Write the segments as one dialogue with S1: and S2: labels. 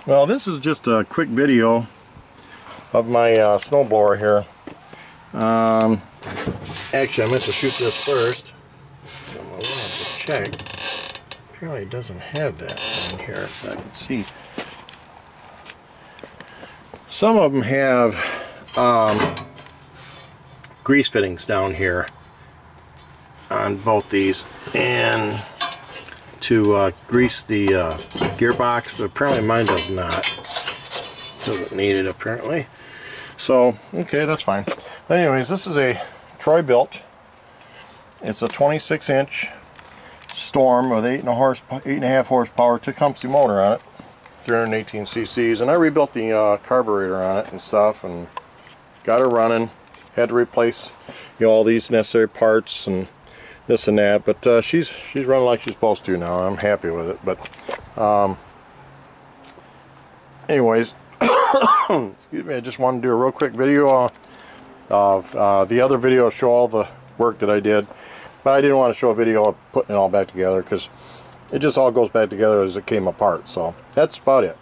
S1: Well, this is just a quick video of my snowblower here. Actually, I meant to shoot this first. So I wanted to check. Apparently it doesn't have that in here, if I can see. Some of them have grease fittings down here on both these, and to grease the gearbox, but apparently mine does not. Doesn't need it apparently. So, okay, that's fine. Anyways, this is a TroyBilt. It's a 26-inch Storm with 8.5 horsepower, Tecumseh motor on it, 318 cc's, and I rebuilt the carburetor on it and stuff, and got her running. Had to replace, all these necessary parts and this and that, but she's running like she's supposed to now. I'm happy with it. But anyways, excuse me, I just wanted to do a real quick video of the other video, show all the work that I did, but I didn't want to show a video of putting it all back together because it just all goes back together as it came apart. So that's about it.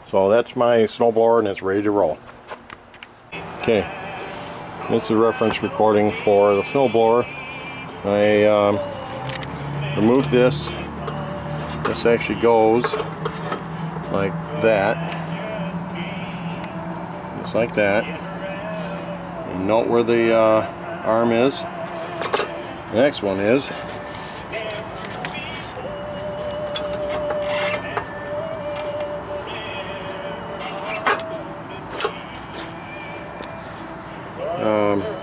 S1: So that's my snowblower, and it's ready to roll. Okay, this is a reference recording for the snowblower. I removed this. This actually goes like that, just like that. And note where the arm is. The next one is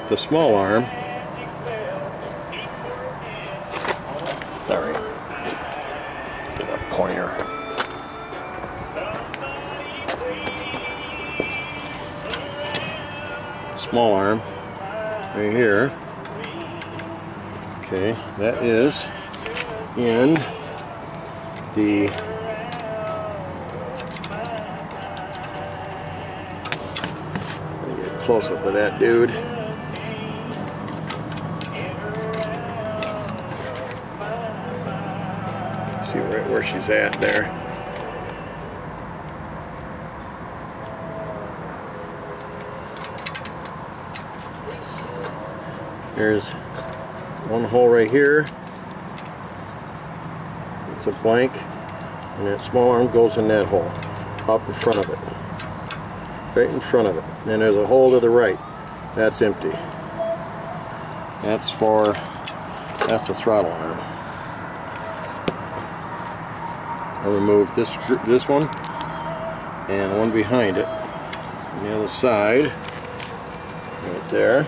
S1: the small arm. Sorry, get a pointer. Small arm right here. Okay, that is in the get a close up of that dude. See right where she's at there. There's one hole right here. It's a blank, and that small arm goes in that hole, up in front of it, right in front of it. And there's a hole to the right. That's empty. That's the throttle arm. I removed this one and one behind it on the other side, right there.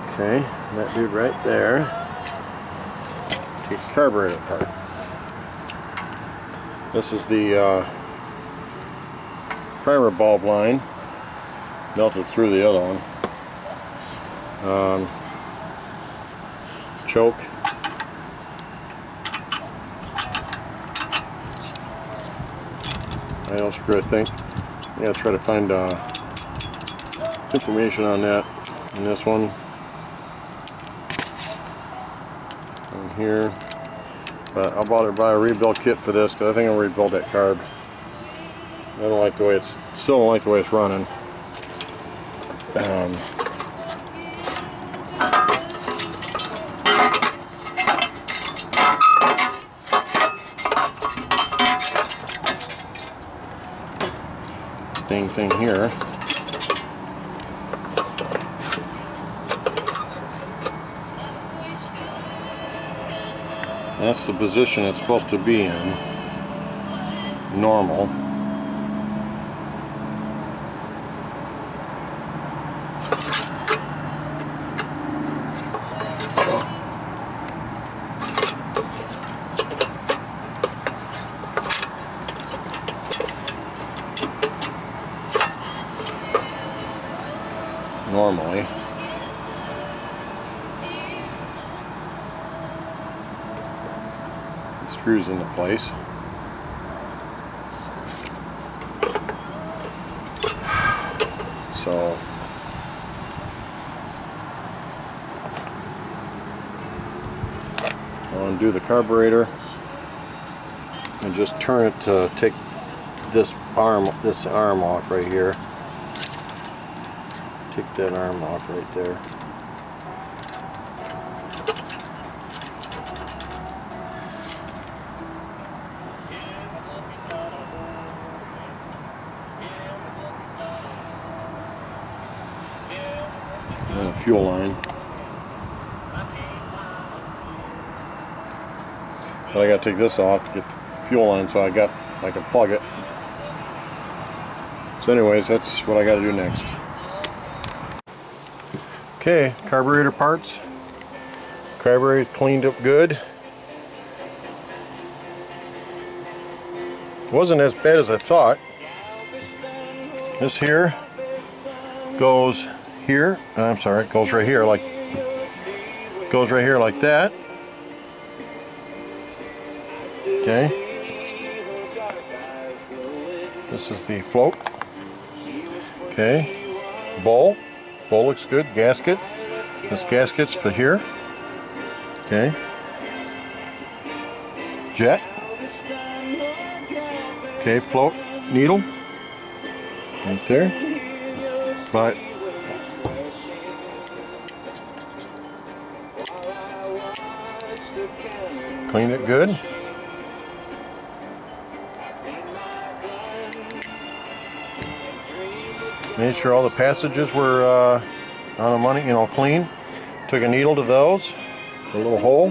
S1: Okay, that dude right there. Take the carburetor apart. This is the primer bulb line, melted through the other one. Choke. I don't screw, I think. I gotta try to find information on that in this one. And here. But I bought a rebuild kit for this because I think I'll rebuild that carb. I don't like the way still don't like the way it's running. Dang thing here. That's the position it's supposed to be in. Normal. Normally. The screws into place. So I'll undo the carburetor. and just turn it to take this arm off right here. Take that arm off right there. And a fuel line. But I gotta take this off to get the fuel line so I can plug it. So anyways, that's what I gotta do next. Okay, carburetor parts. Carburetor cleaned up good. Wasn't as bad as I thought. This here goes here. I'm sorry, it goes right here like that. Okay. This is the float. Okay. Bowl looks good. Gasket. This gasket's for here. Okay. Jet. Okay, float needle. Right there. But clean it good. Made sure all the passages were on the money, you know, clean. Took a needle to those, a little hole.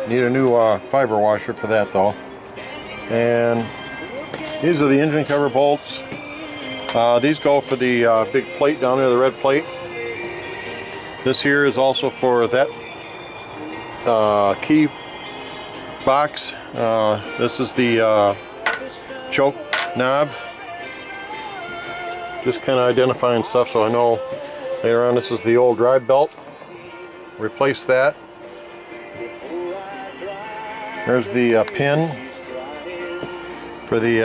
S1: Need a new fiber washer for that though. And these are the engine cover bolts. These go for the big plate down there, the red plate. This here is also for that key box. This is the choke knob. Just kind of identifying stuff so I know later on. This is the old drive belt. Replace that. There's the pin for the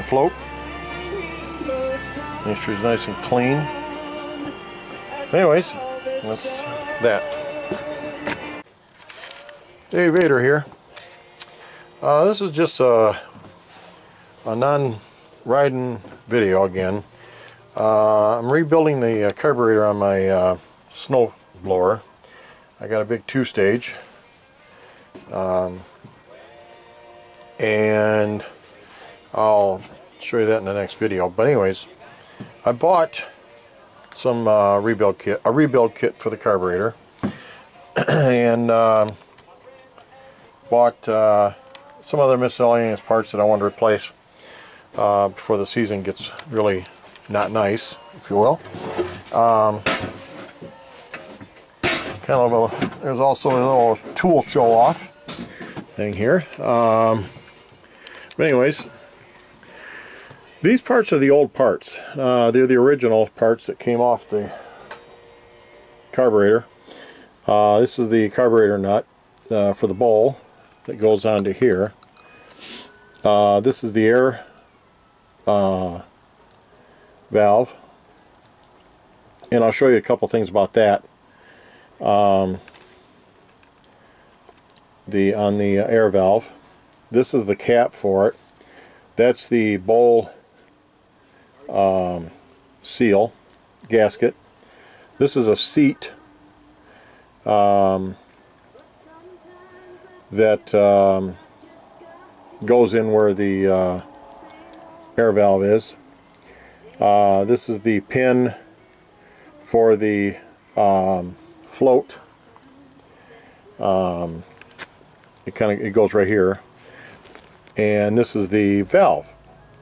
S1: float. Make sure it's nice and clean. Anyways, that's that. Dave Vader here. This is just a non-riding video again. I'm rebuilding the carburetor on my Snowblower. I got a big 2-stage. And I'll show you that in the next video. But anyways, I bought some a rebuild kit for the carburetor, and bought some other miscellaneous parts that I want to replace before the season gets really not nice, if you will. There's also a little tool show off thing here. But anyways, these parts are the old parts. They're the original parts that came off the carburetor. This is the carburetor nut for the bowl that goes onto here. This is the air valve, and I'll show you a couple things about that. On the air valve, this is the cap for it. That's the bowl seal gasket. This is a seat that goes in where the air valve is. This is the pin for the float. It goes right here, and this is the valve,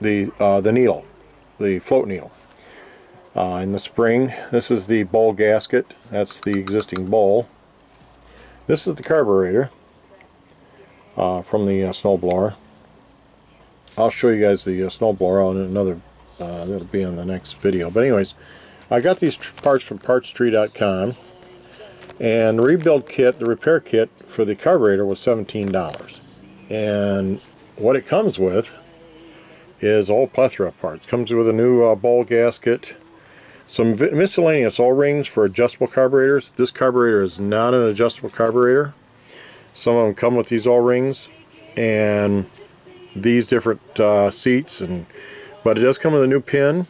S1: the needle, the float needle. And the spring. This is the bowl gasket. That's the existing bowl. This is the carburetor from the Snowblower. I'll show you guys the Snowblower on another. That'll be in the next video. But anyways, I got these parts from partstree.com, and the rebuild kit, the repair kit for the carburetor was $17. And what it comes with is a whole plethora of parts. Comes with a new bowl gasket, some miscellaneous O-rings for adjustable carburetors. This carburetor is not an adjustable carburetor. Some of them come with these O-rings and these different seats, but it does come with a new pin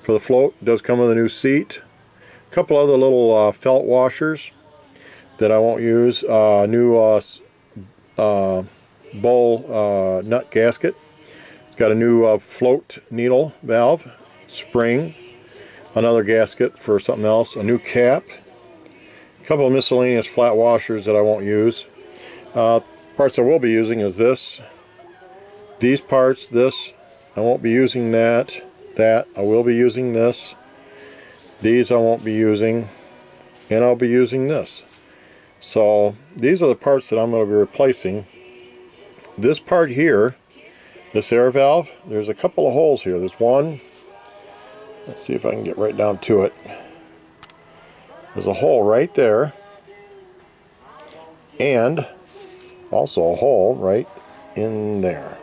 S1: for the float. It does come with a new seat. A couple other little felt washers that I won't use. New bowl nut gasket. It's got a new float needle valve, spring, another gasket for something else, a new cap, a couple of miscellaneous flat washers that I won't use. Parts I will be using is this, these parts, this, I won't be using that, I will be using this, these I won't be using, and I'll be using this. So these are the parts that I'm going to be replacing. This part here, this air valve, there's a couple of holes here. There's one, let's see if I can get right down to it. There's a hole right there, and also a hole right in there.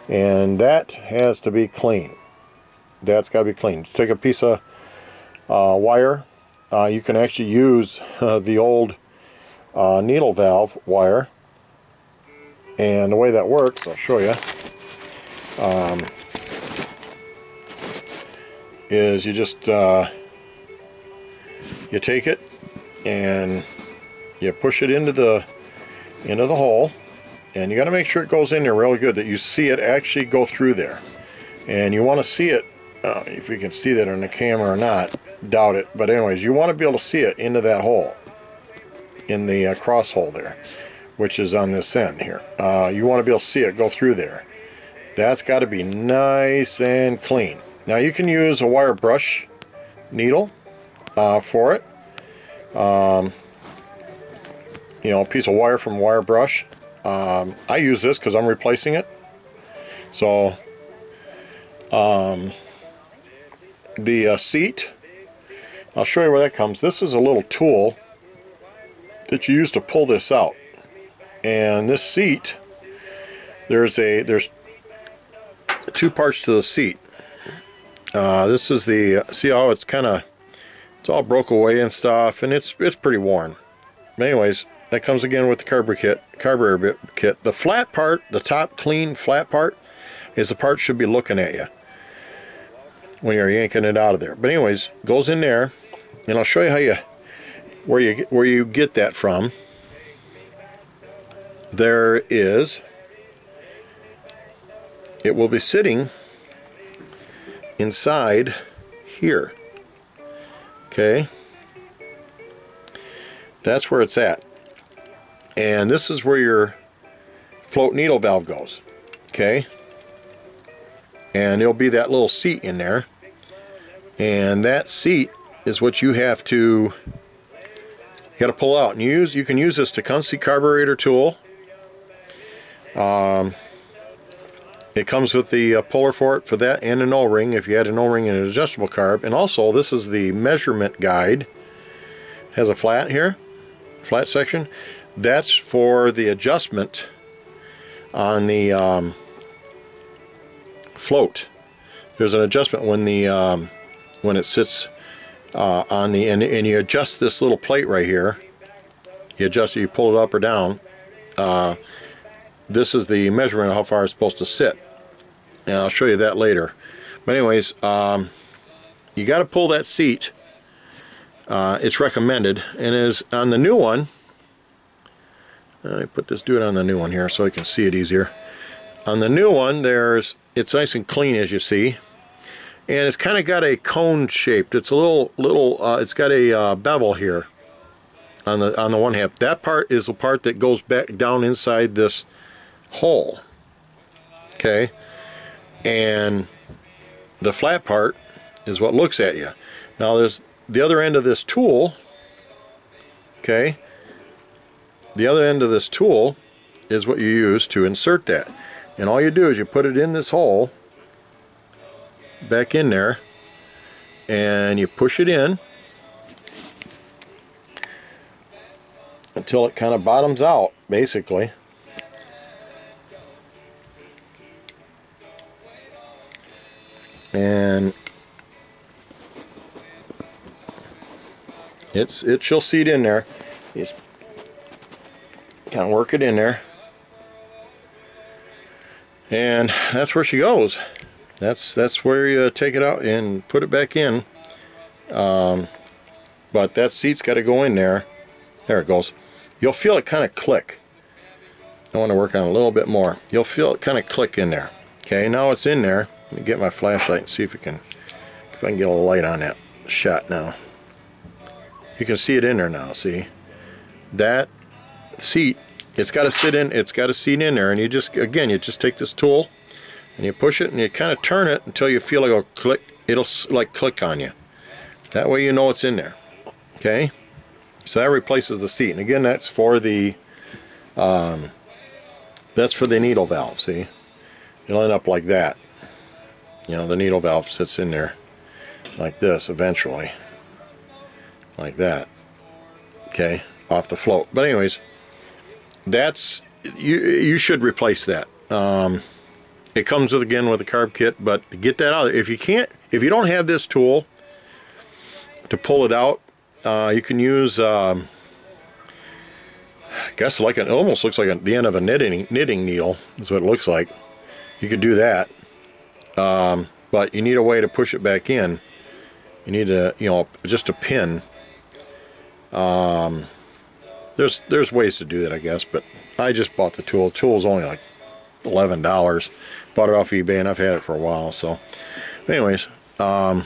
S1: And that has to be clean. That's got to be clean. Take a piece of wire. You can actually use the old needle valve wire. And the way that works, I'll show you, is you just you take it and you push it into the hole, and you got to make sure it goes in there really good, that you see it actually go through there. And you want to see it, if you can see that on the camera or not, doubt it, but anyways, you want to be able to see it into that hole, in the cross hole there, which is on this end here. You want to be able to see it go through there. That's got to be nice and clean. Now you can use a wire brush needle for it. You know, a piece of wire from a wire brush. I use this because I'm replacing it. So the seat, I'll show you where that comes. This is a little tool that you use to pull this out. And this seat, there's two parts to the seat. This is the, see how it's it's all broke away and stuff, and it's pretty worn. But anyways, that comes again with the carburetor kit. The flat part, the top clean flat part, is the part should be looking at you when you're yanking it out of there. But anyways, goes in there, and I'll show you how where you get that from. There is, it will be sitting inside here. Okay, that's where it's at, and this is where your float needle valve goes. Okay, and there'll be that little seat in there, and that seat is what you have to, you got to pull out and use. You can use this Tecumseh carburetor tool. It comes with the puller for it for that, and an O-ring if you had an O-ring and an adjustable carb. And also, this is the measurement guide. It has a flat here, flat section. That's for the adjustment on the float. There's an adjustment when the when it sits on the end, and you adjust this little plate right here. You adjust it, you pull it up or down. This is the measurement of how far it's supposed to sit, and I'll show you that later. But anyways, you got to pull that seat. It's recommended, and is on the new one. Let me do it on the new one here so I can see it easier. On the new one, it's nice and clean, as you see, and it's kind of got a cone shaped. It's a little it's got a bevel here on the one half. That part is the part that goes back down inside this hole. Okay, and the flat part is what looks at you. Now there's the other end of this tool. Okay, the other end of this tool is what you use to insert that, and all you do is you put it in this hole, back in there, and you push it in until it kind of bottoms out, basically. And she'll seat in there. Just kind of work it in there, and that's where she goes. That's where you take it out and put it back in. But that seat's got to go in there. There it goes. You'll feel it kind of click. I want to work on it a little bit more. You'll feel it kind of click in there. Okay, now it's in there. Let me get my flashlight and see if I can get a little light on that shot now. You can see it in there now. See that seat? It's got to sit in. It's got to seat in there, and you just take this tool and you push it and you kind of turn it until you feel like it'll click. It'll like click on you. That way you know it's in there. Okay, so that replaces the seat, and again, that's for the needle valve. See, you'll end up like that. You know, the needle valve sits in there like this eventually, like that. Okay, off the float. But anyways, that's you should replace that. It comes with with a carb kit, but to get that out, if you don't have this tool to pull it out, you can use I guess like it almost looks like the end of a knitting needle is what it looks like. You could do that, but you need a way to push it back in. You need just a pin. There's ways to do that, I guess, but I just bought the tool. The tool is only like $11. Bought it off eBay, and I've had it for a while. So anyways, because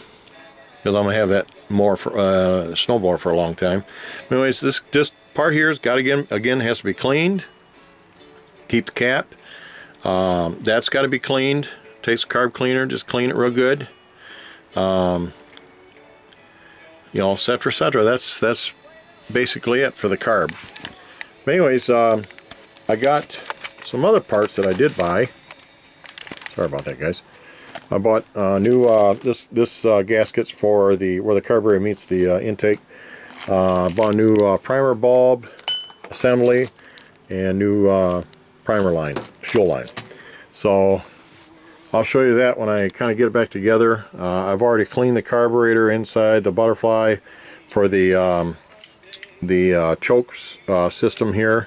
S1: I'm gonna have that more for snowblower for a long time. Anyways, this part here has got to again has to be cleaned. Keep the cap. That's got to be cleaned. Takes a carb cleaner, just clean it real good. Et cetera, et cetera. That's basically it for the carb. But anyways, I got some other parts that I did buy. Sorry about that, guys. I bought new this gaskets for where the carburetor meets the intake. Bought a new primer bulb assembly and new primer line, fuel line. So I'll show you that when I kind of get it back together. I've already cleaned the carburetor inside the butterfly for the chokes system here.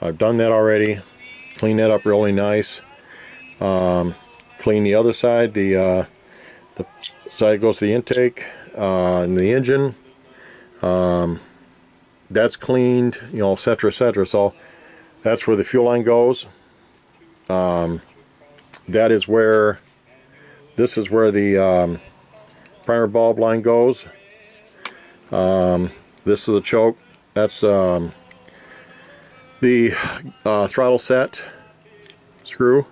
S1: I've done that already. Cleaned that up really nice. Clean the other side, the side goes to the intake and the engine. That's cleaned, etc., etc. So that's where the fuel line goes. That is where this is where the primer bulb line goes. This is the choke. That's the throttle set screw.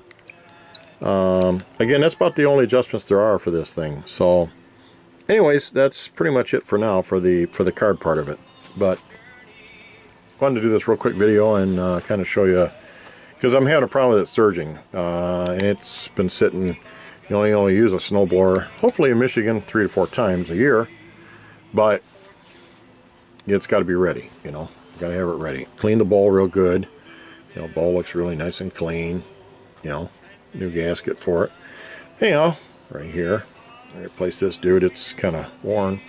S1: Again, that's about the only adjustments there are for this thing. So anyways, that's pretty much it for now for the carb part of it. But I wanted to do this real quick video and kind of show you, because I'm having a problem with it surging, and it's been sitting. You only use a snowblower hopefully in Michigan 3 to 4 times a year, but it's got to be ready. Got to have it ready. Clean the bowl real good. Bowl looks really nice and clean. New gasket for it. Anyhow, right here, I replaced this dude. It's kind of worn.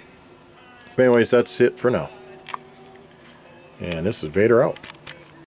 S1: But anyways, that's it for now. And this is Vader out.